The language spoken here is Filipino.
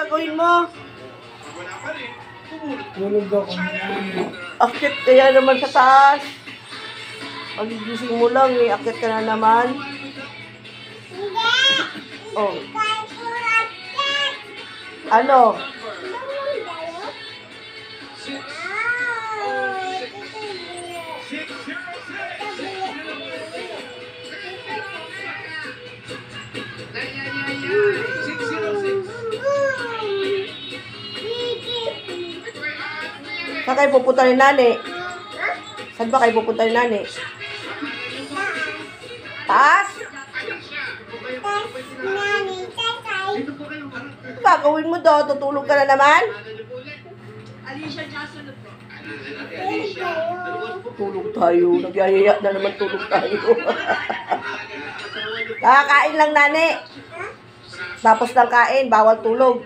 gagawin mo? Tulog ako. Akit kaya naman sa taas. Pagigising mo lang eh, akit ka na naman. Oh. Ano? Saan kayo pupunta ni Nani? Saan ba kayo pupunta ni Nani? Taas? Ano gagawin mo daw? Tutulog ka na naman? Tulog tayo. Nagyayaya na naman tulog tayo. Kakain lang, Nani. Tapos ng kain, bawal tulog.